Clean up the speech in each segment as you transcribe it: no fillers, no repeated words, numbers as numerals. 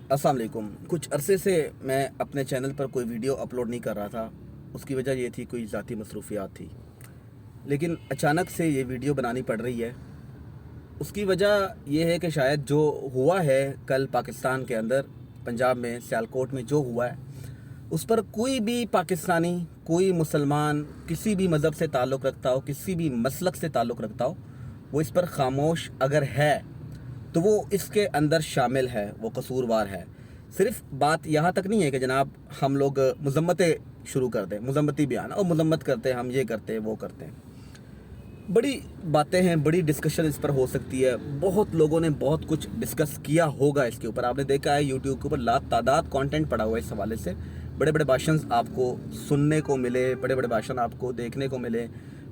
अस्सलाम वालेकुम। कुछ अरसे से मैं अपने चैनल पर कोई वीडियो अपलोड नहीं कर रहा था। उसकी वजह ये थी कोई ज़ाती मसरूफियात थी, लेकिन अचानक से ये वीडियो बनानी पड़ रही है। उसकी वजह यह है कि शायद जो हुआ है कल पाकिस्तान के अंदर, पंजाब में सियालकोट में जो हुआ है, उस पर कोई भी पाकिस्तानी, कोई मुसलमान, किसी भी मज़हब से ताल्लुक़ रखता हो, किसी भी मसलक से ताल्लुक़ रखता हो, वो इस पर खामोश अगर है तो वो इसके अंदर शामिल है, वो कसूरवार है। सिर्फ बात यहाँ तक नहीं है कि जनाब हम लोग मज़म्मतें शुरू कर दें, मज़म्मती बयान और मज़म्मत करते हैं, हम ये करते हैं वो करते हैं। बड़ी बातें हैं, बड़ी डिस्कशन इस पर हो सकती है। बहुत लोगों ने बहुत कुछ डिस्कस किया होगा इसके ऊपर। आपने देखा है यूट्यूब के ऊपर लातादाद कंटेंट पड़ा हुआ है इस हवाले से। बड़े बड़े भाषण आपको सुनने को मिले, बड़े बड़े भाषण आपको देखने को मिले,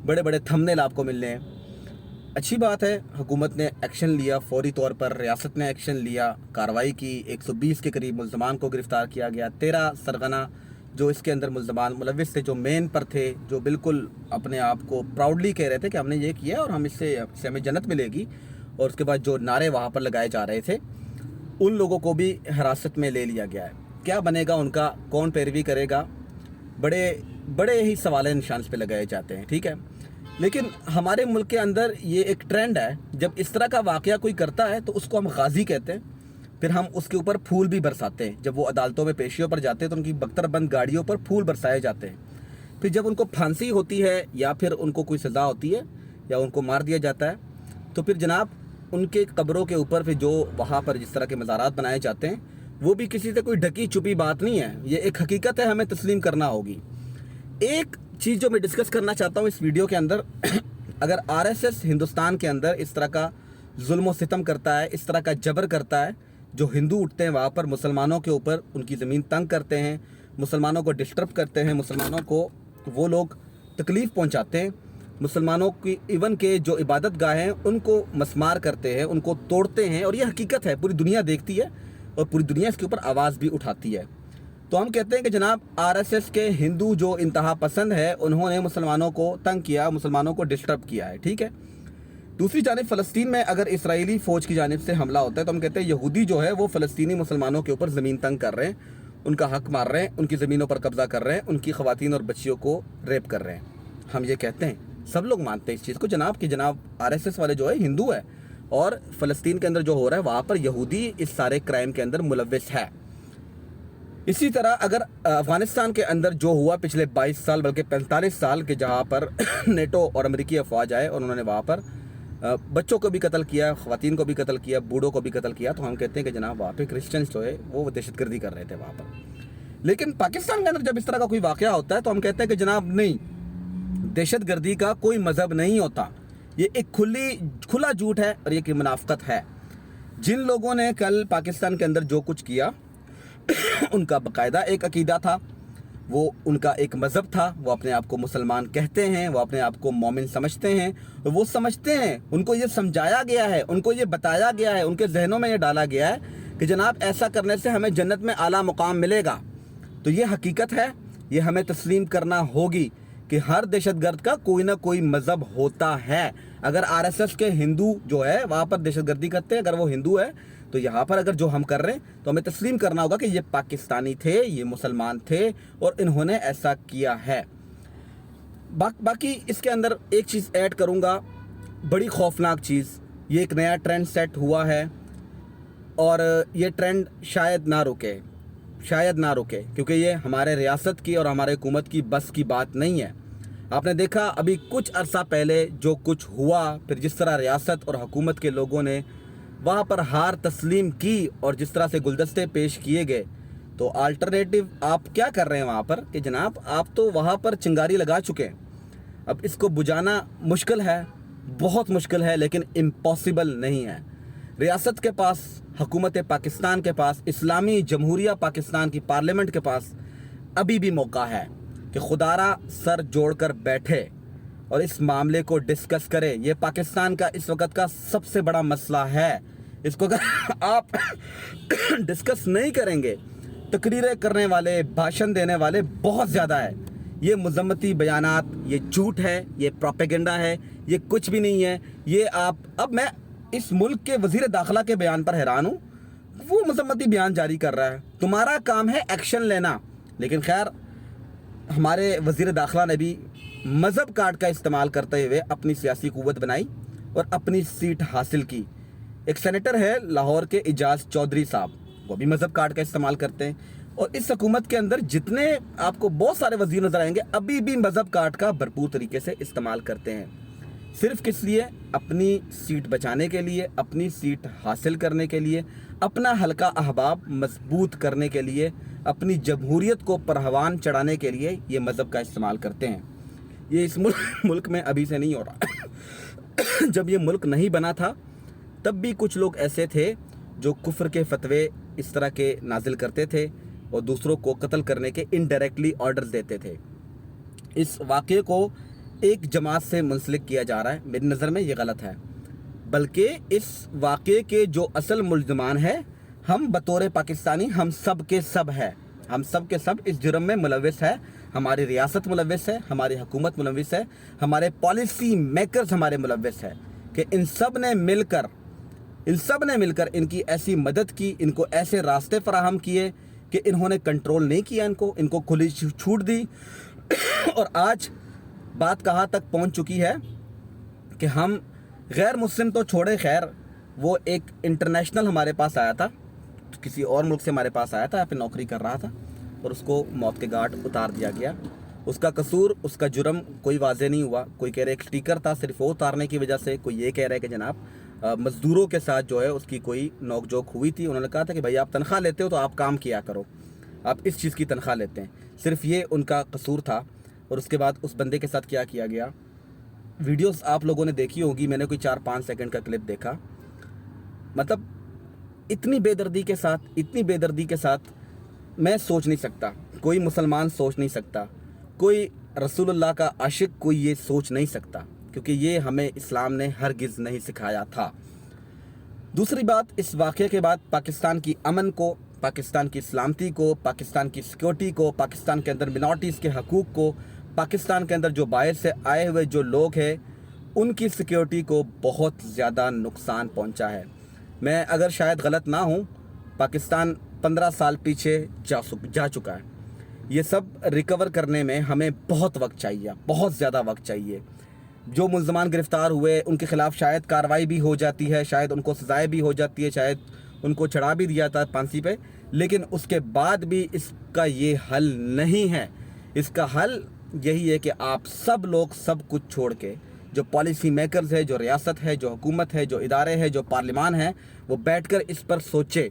बड़े बड़े थंबनेल आपको मिलने हैं। अच्छी बात है, हुकूमत ने एक्शन लिया, फौरी तौर पर रियासत ने एक्शन लिया, कार्रवाई की। 120 के करीब मुल्ज़मान को गिरफ़्तार किया गया। 13 सरगना जो इसके अंदर मुल्ज़मान मुलव्विस थे, जो मेन पर थे, जो बिल्कुल अपने आप को प्राउडली कह रहे थे कि हमने ये किया और हम इससे हमें जन्नत मिलेगी, और उसके बाद जो नारे वहाँ पर लगाए जा रहे थे, उन लोगों को भी हिरासत में ले लिया गया है। क्या बनेगा उनका, कौन पैरवी करेगा, बड़े बड़े ही सवाल निशान पे लगाए जाते हैं। ठीक है, लेकिन हमारे मुल्क के अंदर ये एक ट्रेंड है, जब इस तरह का वाक़या कोई करता है तो उसको हम गाजी कहते हैं, फिर हम उसके ऊपर फूल भी बरसाते हैं। जब वो अदालतों में पेशियों पर जाते हैं तो उनकी बख्तरबंद गाड़ियों पर फूल बरसाए जाते हैं। फिर जब उनको फांसी होती है या फिर उनको कोई सज़ा होती है या उनको मार दिया जाता है, तो फिर जनाब उनके कब्रों के ऊपर फिर जो वहाँ पर जिस तरह के मज़ारात बनाए जाते हैं, वो भी किसी से कोई ढकी छुपी बात नहीं है, ये एक हकीकत है, हमें तस्लीम करना होगी। एक चीज़ जो मैं डिस्कस करना चाहता हूँ इस वीडियो के अंदर, अगर आरएसएस हिंदुस्तान के अंदर इस तरह का जुल्म और सितम करता है, इस तरह का जबर करता है, जो हिंदू उठते हैं वहाँ पर मुसलमानों के ऊपर उनकी ज़मीन तंग करते हैं, मुसलमानों को डिस्टर्ब करते हैं, मुसलमानों को वो लोग तकलीफ़ पहुँचाते हैं, मुसलमानों की इवन के जो इबादत गाह हैं उनको मसमार करते हैं, उनको तोड़ते हैं, और ये हकीकत है, पूरी दुनिया देखती है और पूरी दुनिया इसके ऊपर आवाज़ भी उठाती है। तो हम कहते हैं कि जनाब आरएसएस के हिंदू जो इंतहा पसंद है, उन्होंने मुसलमानों को तंग किया, मुसलमानों को डिस्टर्ब किया है। ठीक है, दूसरी जानिब फ़लस्तीन में अगर इसराइली फ़ौज की जानिब से हमला होता है तो हम कहते हैं यहूदी जो है वो फ़लस्तीनी मुसलमानों के ऊपर ज़मीन तंग कर रहे हैं, उनका हक मार रहे हैं, उनकी ज़मीनों पर कब्ज़ा कर रहे हैं, उनकी ख़वातीन और बच्चियों को रेप कर रहे हैं। हम ये कहते हैं, सब लोग मानते हैं इस चीज़ को जनाब कि जनाब आरएसएस वाले जो है हिंदू है, और फ़लस्तीन के अंदर जो हो रहा है वहाँ पर यहूदी इस सारे क्राइम के अंदर मुलव्विस है। इसी तरह अगर अफ़गानिस्तान के अंदर जो हुआ पिछले 22 साल बल्कि 45 साल के, जहाँ पर नेटो और अमेरिकी अफवाज आए और उन्होंने वहाँ पर बच्चों को भी कत्ल किया, ख़वातीन को भी कत्ल किया, बूढ़ों को भी कत्ल किया, तो हम कहते हैं कि जनाब वहाँ पे क्रिश्चियंस जो है वो दहशतगर्दी कर रहे थे वहाँ पर। लेकिन पाकिस्तान के अंदर जब इस तरह का कोई वाक़या होता है तो हम कहते हैं कि जनाब नहीं, दहशतगर्दी का कोई मज़हब नहीं होता, ये एक खुला झूठ है और ये एक मुनाफ़िक़त है। जिन लोगों ने कल पाकिस्तान के अंदर जो कुछ किया उनका बाकायदा एक अकीदा था, वो उनका एक मज़हब था, वो अपने आप को मुसलमान कहते हैं, वो अपने आप को मोमिन समझते हैं, वो समझते हैं, उनको ये समझाया गया है, उनको ये बताया गया है, उनके जहनों में ये डाला गया है कि जनाब ऐसा करने से हमें जन्नत में आला मुकाम मिलेगा। तो ये हकीकत है, ये हमें तस्लीम करना होगी कि हर दहशतगर्द का कोई ना कोई मज़हब होता है। अगर आरएसएस के हिंदू जो है वहाँ पर दहशतगर्दी करते हैं, अगर वो हिंदू है, तो यहाँ पर अगर जो हम कर रहे हैं तो हमें तस्लीम करना होगा कि ये पाकिस्तानी थे, ये मुसलमान थे और इन्होंने ऐसा किया है। बाकी इसके अंदर एक चीज़ ऐड करूँगा, बड़ी खौफनाक चीज़, ये एक नया ट्रेंड सेट हुआ है और ये ट्रेंड शायद ना रुके, क्योंकि ये हमारे रियासत की और हमारे हुकूमत की बस की बात नहीं है। आपने देखा अभी कुछ अरसा पहले जो कुछ हुआ, फिर जिस तरह रियासत और हुकूमत के लोगों ने वहाँ पर हार तस्लीम की और जिस तरह से गुलदस्ते पेश किए गए, तो अल्टरनेटिव आप क्या कर रहे हैं वहाँ पर कि जनाब आप तो वहाँ पर चिंगारी लगा चुके हैं। अब इसको बुझाना मुश्किल है, बहुत मुश्किल है, लेकिन इम्पॉसिबल नहीं है। रियासत के पास, हुकूमत पाकिस्तान के पास, इस्लामी जमहूरिया पाकिस्तान की पार्लियामेंट के पास अभी भी मौका है कि खुदारा सर जोड़कर बैठे और इस मामले को डिस्कस करे। ये पाकिस्तान का इस वक्त का सबसे बड़ा मसला है। इसको अगर आप डिस्कस नहीं करेंगे, तकरीरें करने वाले, भाषण देने वाले बहुत ज़्यादा है। ये मज़म्मती बयानात, ये झूठ है, ये प्रोपेगेंडा है, ये कुछ भी नहीं है। ये आप, अब मैं इस मुल्क के वज़ीर दाखिला के बयान पर हैरान हूँ وہ मजम्मती बयान जारी कर रहा है, तुम्हारा काम है एक्शन लेना। लेकिन खैर हमारे वज़ीर दाखिला ने भी मज़हब कार्ड का इस्तेमाल करते हुए अपनी सियासी क़ुव्वत बनाई और अपनी सीट हासिल की। एक सेनेटर है लाहौर के एजाज चौधरी साहब, वो भी मज़हब कार्ड का इस्तेमाल करते हैं। और इस हुकूमत के अंदर जितने आपको बहुत सारे वज़ीर नज़र आएंगे अभी भी मज़हब कार्ड का भरपूर तरीके से इस्तेमाल करते हैं। सिर्फ किस लिए? अपनी सीट बचाने के लिए, अपनी सीट हासिल करने के लिए, अपना हल्का अहबाब मजबूत करने के लिए, अपनी जमहूरियत को परहवान चढ़ाने के लिए ये मज़हब का इस्तेमाल करते हैं। ये इस मुल्क में अभी से नहीं हो रहा। जब ये मुल्क नहीं बना था तब भी कुछ लोग ऐसे थे जो कुफ्र के फतवे इस तरह के नाजिल करते थे और दूसरों को कत्ल करने के इनडायरेक्टली ऑर्डर्स देते थे। इस वाक़े को एक जमात से मुंसलिक किया जा रहा है, मेरी नज़र में ये गलत है। बल्कि इस वाक़े के जो असल मुल्ज़मान है, हम बतौर पाकिस्तानी हम सब के सब है, हम सब के सब इस जुर्म में मुलव्वस है। हमारी रियासत मुलव्वस है, हमारी हुकूमत मुलव्वस है, हमारे पॉलिसी मेकर्स हमारे मुलव्वस है कि इन सब ने मिलकर इनकी ऐसी मदद की, इनको ऐसे रास्ते फराहम किए कि इन्होंने कंट्रोल नहीं किया, इनको खुली छूट दी। और आज बात कहाँ तक पहुँच चुकी है कि हम गैर मुस्लिम तो छोड़े, खैर वो एक इंटरनेशनल हमारे पास आया था, किसी और मुल्क से हमारे पास आया था, यहाँ पे नौकरी कर रहा था और उसको मौत के घाट उतार दिया गया। उसका कसूर, उसका जुर्म कोई वाज़े नहीं हुआ। कोई कह रहे एक स्टिकर था, सिर्फ वो उतारने की वजह से, कोई ये कह रहा है कि जनाब मज़दूरों के साथ जो है उसकी कोई नोक जोक हुई थी। उन्होंने कहा था कि भाई आप तनख्वाह लेते हो तो आप काम किया करो, आप इस चीज़ की तनख्वाह लेते हैं, सिर्फ ये उनका कसूर था। और उसके बाद उस बंदे के साथ क्या किया गया, वीडियोस आप लोगों ने देखी होगी, मैंने कोई 4-5 सेकंड का क्लिप देखा। मतलब इतनी बेदर्दी के साथ मैं सोच नहीं सकता, कोई मुसलमान सोच नहीं सकता, कोई रसूलुल्लाह का आशिक कोई ये सोच नहीं सकता, क्योंकि ये हमें इस्लाम ने हरगिज़ नहीं सिखाया था। दूसरी बात, इस वाक़े के बाद पाकिस्तान की अमन को, पाकिस्तान की सलामती को, पाकिस्तान की सिक्योरिटी को, पाकिस्तान के अंदर मिनॉरिटीज़ के हकूक़ को, पाकिस्तान के अंदर जो बाहर से आए हुए जो लोग हैं उनकी सिक्योरिटी को बहुत ज़्यादा नुकसान पहुंचा है। मैं अगर शायद गलत ना हूं, पाकिस्तान 15 साल पीछे जा चुका है। ये सब रिकवर करने में हमें बहुत वक्त चाहिए, बहुत ज़्यादा वक्त चाहिए। जो मुल्ज़मान गिरफ़्तार हुए उनके ख़िलाफ़ शायद कार्रवाई भी हो जाती है, शायद उनको सज़ाएँ भी हो जाती है, शायद उनको चढ़ा भी दिया था फांसी पे, लेकिन उसके बाद भी इसका ये हल नहीं है। इसका हल यही है कि आप सब लोग सब कुछ छोड़ के, जो पॉलिसी मेकर्स है, जो रियासत है, जो हुकूमत है, जो इदारे हैं, जो पार्लिमान है, वो बैठकर इस पर सोचे।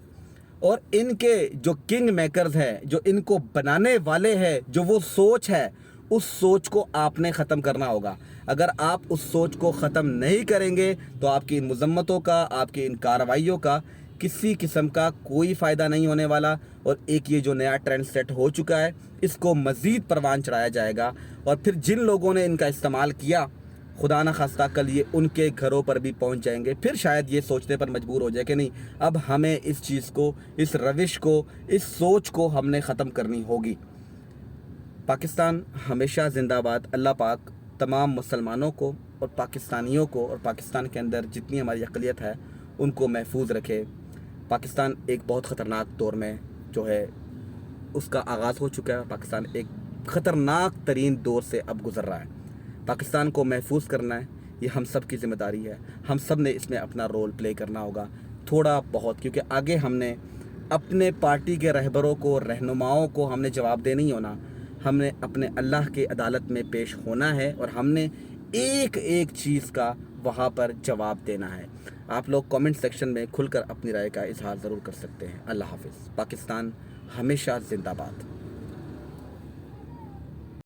और इनके जो किंग मेकर्स हैं, जो इनको बनाने वाले हैं, जो वो सोच है, उस सोच को आपने ख़त्म करना होगा। अगर आप उस सोच को ख़त्म नहीं करेंगे तो आपकी इन मज़म्मतों का, आपकी इन कार्रवाइयों का किसी किस्म का कोई फ़ायदा नहीं होने वाला। और एक ये जो नया ट्रेंड सेट हो चुका है, इसको मज़ीद परवान चढ़ाया जाएगा। और फिर जिन लोगों ने इनका इस्तेमाल किया, खुदा न खास्ता कल ये उनके घरों पर भी पहुंच जाएंगे। फिर शायद ये सोचने पर मजबूर हो जाए कि नहीं, अब हमें इस चीज़ को, इस रविश को, इस सोच को हमने ख़त्म करनी होगी। पाकिस्तान हमेशा ज़िंदाबाद। अल्लाह पाक तमाम मुसलमानों को और पाकिस्तानियों को और पाकिस्तान के अंदर जितनी हमारी अक़लियत है उनको महफूज रखे। पाकिस्तान एक बहुत ख़तरनाक दौर में जो है उसका आगाज़ हो चुका है। पाकिस्तान एक ख़तरनाक तरीन दौर से अब गुज़र रहा है। पाकिस्तान को महफूज करना है, ये हम सब की ज़िम्मेदारी है। हम सब ने इसमें अपना रोल प्ले करना होगा थोड़ा बहुत, क्योंकि आगे हमने अपने पार्टी के रहबरों को, रहनुमाओं को हमने जवाब दे नहीं होना। हमने अपने अल्लाह के अदालत में पेश होना है और हमने एक एक चीज़ का वहाँ पर जवाब देना है। आप लोग कमेंट सेक्शन में खुलकर अपनी राय का इजहार ज़रूर कर सकते हैं। अल्लाह हाफ़िज़। पाकिस्तान हमेशा ज़िंदाबाद।